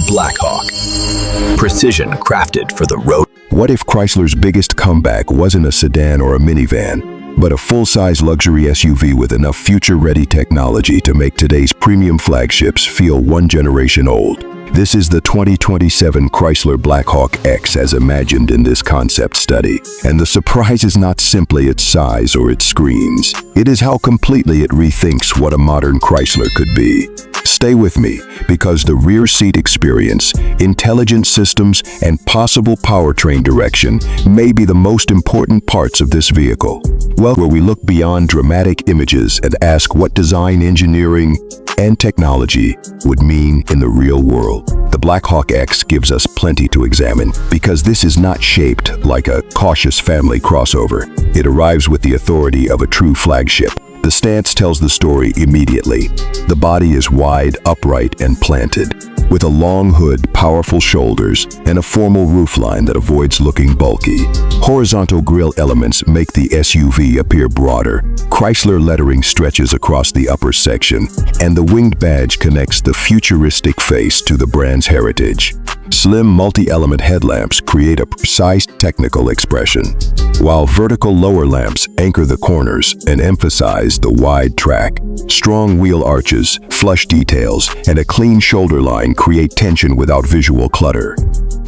Blackhawk. Precision crafted for the road. What if Chrysler's biggest comeback wasn't a sedan or a minivan, but a full-size luxury SUV with enough future-ready technology to make today's premium flagships feel one generation old? This is the 2027 Chrysler Blackhawk X as imagined in this concept study. And the surprise is not simply its size or its screens. It is how completely it rethinks what a modern Chrysler could be. Stay with me, because the rear seat experience, intelligent systems, and possible powertrain direction may be the most important parts of this vehicle. Well, where we look beyond dramatic images and ask what design, engineering, and technology would mean in the real world. The Blackhawk X gives us plenty to examine, because this is not shaped like a cautious family crossover. It arrives with the authority of a true flagship. The stance tells the story immediately. The body is wide, upright, and planted, with a long hood, powerful shoulders, and a formal roofline that avoids looking bulky. Horizontal grille elements make the SUV appear broader. Chrysler lettering stretches across the upper section, and the winged badge connects the futuristic face to the brand's heritage. Slim multi-element headlamps create a precise technical expression, while vertical lower lamps anchor the corners and emphasize the wide track. Strong wheel arches, flush details, and a clean shoulder line create tension without visual clutter.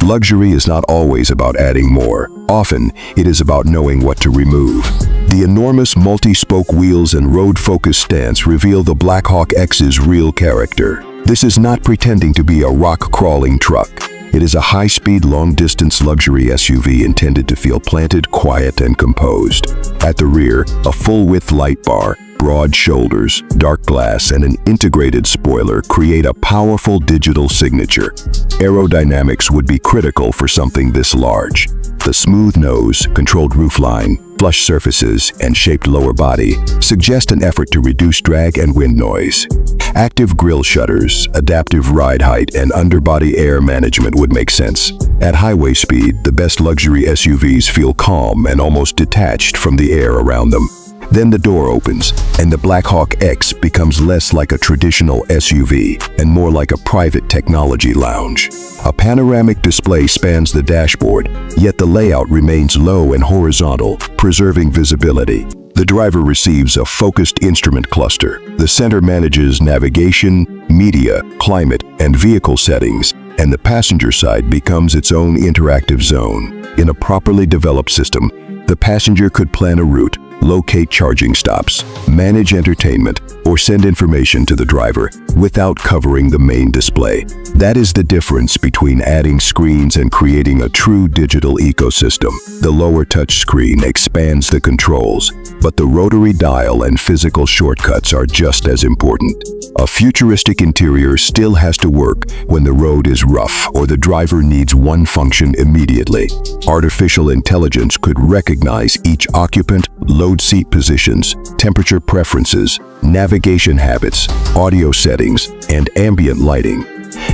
Luxury is not always about adding more. Often, it is about knowing what to remove. The enormous multi-spoke wheels and road-focused stance reveal the Blackhawk X's real character. This is not pretending to be a rock-crawling truck. It is a high-speed, long-distance luxury SUV intended to feel planted, quiet, and composed. At the rear, a full-width light bar, broad shoulders, dark glass, and an integrated spoiler create a powerful digital signature. Aerodynamics would be critical for something this large. The smooth nose, controlled roofline, flush surfaces, and shaped lower body suggest an effort to reduce drag and wind noise. Active grille shutters, adaptive ride height, and underbody air management would make sense. At highway speed, the best luxury SUVs feel calm and almost detached from the air around them. Then the door opens, and the Blackhawk X becomes less like a traditional SUV and more like a private technology lounge. A panoramic display spans the dashboard, yet the layout remains low and horizontal, preserving visibility. The driver receives a focused instrument cluster. The center manages navigation, media, climate, and vehicle settings, and the passenger side becomes its own interactive zone. In a properly developed system, the passenger could plan a route, locate charging stops, manage entertainment, or send information to the driver without covering the main display. That is the difference between adding screens and creating a true digital ecosystem. The lower touchscreen expands the controls, but the rotary dial and physical shortcuts are just as important. A futuristic interior still has to work when the road is rough or the driver needs one function immediately. Artificial intelligence could recognize each occupant, load seat positions, temperature preferences, navigation habits, audio settings, and ambient lighting.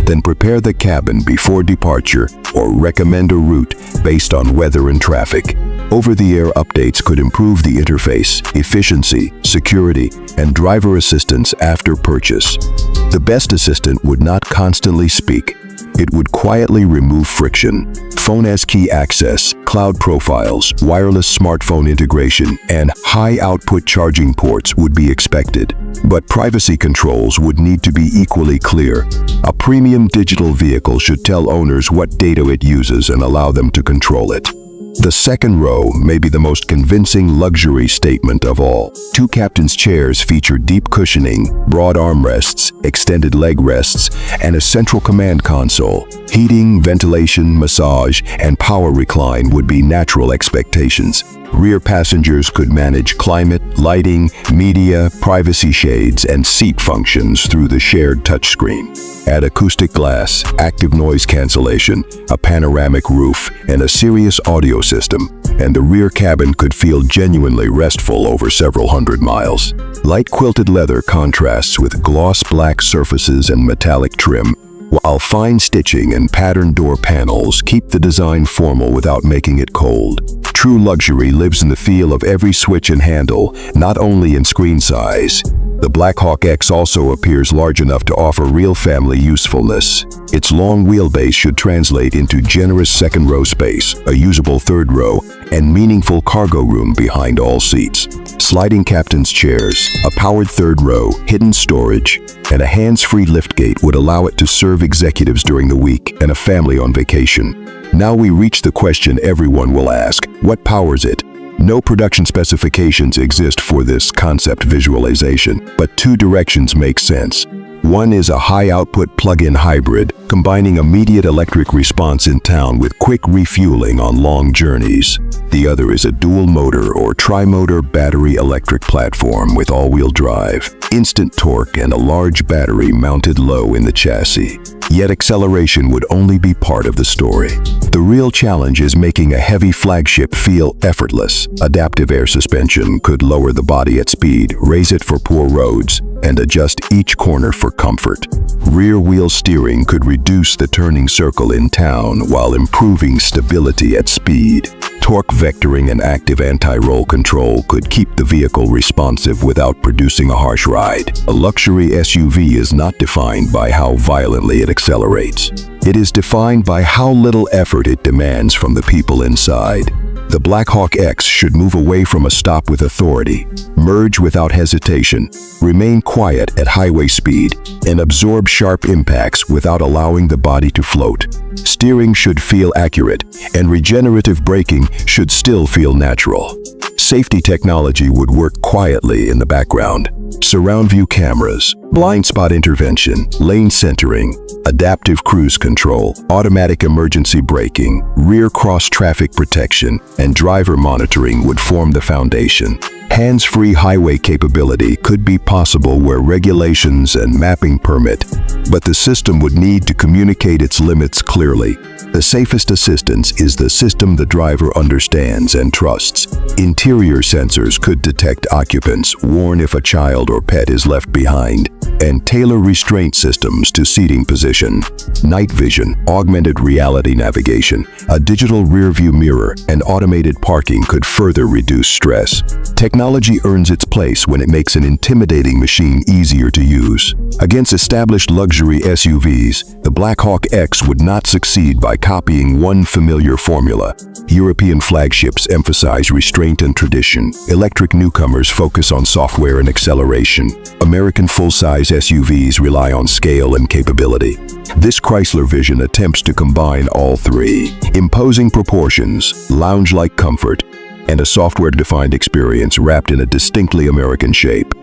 Then prepare the cabin before departure or recommend a route based on weather and traffic. Over-the-air updates could improve the interface, efficiency, security, and driver assistance after purchase. The best assistant would not constantly speak. It would quietly remove friction. Phone as key access, cloud profiles, wireless smartphone integration, and high-output charging ports would be expected. But privacy controls would need to be equally clear. A premium digital vehicle should tell owners what data it uses and allow them to control it. The second row may be the most convincing luxury statement of all. Two captain's chairs feature deep cushioning, broad armrests, extended leg rests, and a central command console. Heating, ventilation, massage, and power recline would be natural expectations. Rear passengers could manage climate, lighting, media, privacy shades, and seat functions through the shared touchscreen. Add acoustic glass, active noise cancellation, a panoramic roof, and a serious audio system, and the rear cabin could feel genuinely restful over several hundred miles. Light quilted leather contrasts with gloss black surfaces and metallic trim, while fine stitching and patterned door panels keep the design formal without making it cold. True luxury lives in the feel of every switch and handle, not only in screen size. The Blackhawk X also appears large enough to offer real family usefulness. Its long wheelbase should translate into generous second-row space, a usable third row, and meaningful cargo room behind all seats. Sliding captain's chairs, a powered third row, hidden storage, and a hands-free liftgate would allow it to serve executives during the week and a family on vacation. Now we reach the question everyone will ask: what powers it? No production specifications exist for this concept visualization, but two directions make sense. One is a high-output plug-in hybrid, combining immediate electric response in town with quick refueling on long journeys. The other is a dual-motor or tri-motor battery electric platform with all-wheel drive, instant torque, and a large battery mounted low in the chassis. Yet acceleration would only be part of the story. The real challenge is making a heavy flagship feel effortless. Adaptive air suspension could lower the body at speed, raise it for poor roads, and adjust each corner for comfort. Rear-wheel steering could reduce the turning circle in town while improving stability at speed. Torque vectoring and active anti-roll control could keep the vehicle responsive without producing a harsh ride. A luxury SUV is not defined by how violently it accelerates. It is defined by how little effort it demands from the people inside. The Blackhawk X should move away from a stop with authority, merge without hesitation, remain quiet at highway speed, and absorb sharp impacts without allowing the body to float. Steering should feel accurate, and regenerative braking should still feel natural. Safety technology would work quietly in the background. Surround view cameras, blind spot intervention, lane centering, adaptive cruise control, automatic emergency braking, rear cross-traffic protection, and driver monitoring would form the foundation. Hands-free highway capability could be possible where regulations and mapping permit, but the system would need to communicate its limits clearly. The safest assistance is the system the driver understands and trusts. Interior sensors could detect occupants, warn if a child or pet is left behind, and tailor restraint systems to seating position. Night vision, augmented reality navigation, a digital rear-view mirror, and automated parking could further reduce stress. Technology earns its place when it makes an intimidating machine easier to use. Against established luxury SUVs, the Blackhawk X would not succeed by copying one familiar formula. European flagships emphasize restraint and tradition. Electric newcomers focus on software and acceleration. American full-size SUVs rely on scale and capability. This Chrysler vision attempts to combine all three: imposing proportions, lounge-like comfort, and a software-defined experience wrapped in a distinctly American shape.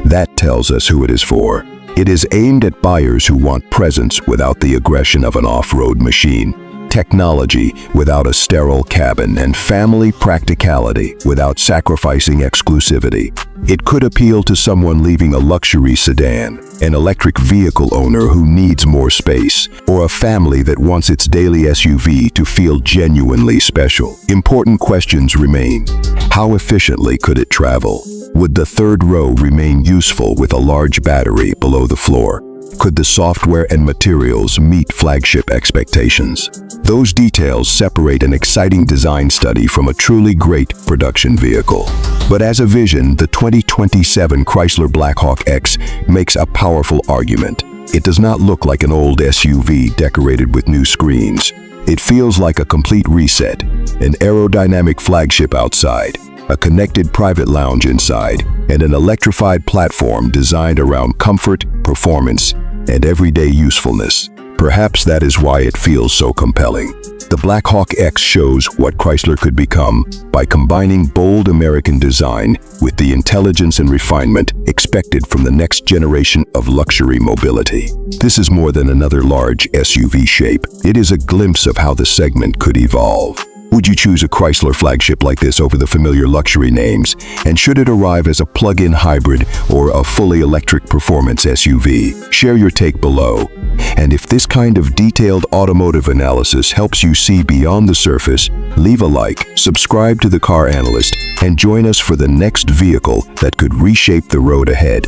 That tells us who it is for. It is aimed at buyers who want presence without the aggression of an off-road machine, technology without a sterile cabin, and family practicality without sacrificing exclusivity. It could appeal to someone leaving a luxury sedan, an electric vehicle owner who needs more space, or a family that wants its daily SUV to feel genuinely special. Important questions remain. How efficiently could it travel? Would the third row remain useful with a large battery below the floor? Could the software and materials meet flagship expectations? Those details separate an exciting design study from a truly great production vehicle. But as a vision, the 2027 Chrysler Blackhawk X makes a powerful argument. It does not look like an old SUV decorated with new screens. It feels like a complete reset, an aerodynamic flagship outside, a connected private lounge inside, and an electrified platform designed around comfort, performance, and everyday usefulness. Perhaps that is why it feels so compelling. The Blackhawk X shows what Chrysler could become by combining bold American design with the intelligence and refinement expected from the next generation of luxury mobility. This is more than another large SUV shape. It is a glimpse of how the segment could evolve. Would you choose a Chrysler flagship like this over the familiar luxury names? And should it arrive as a plug-in hybrid or a fully electric performance SUV? Share your take below. And if this kind of detailed automotive analysis helps you see beyond the surface, leave a like, subscribe to The Car Analyst, and join us for the next vehicle that could reshape the road ahead.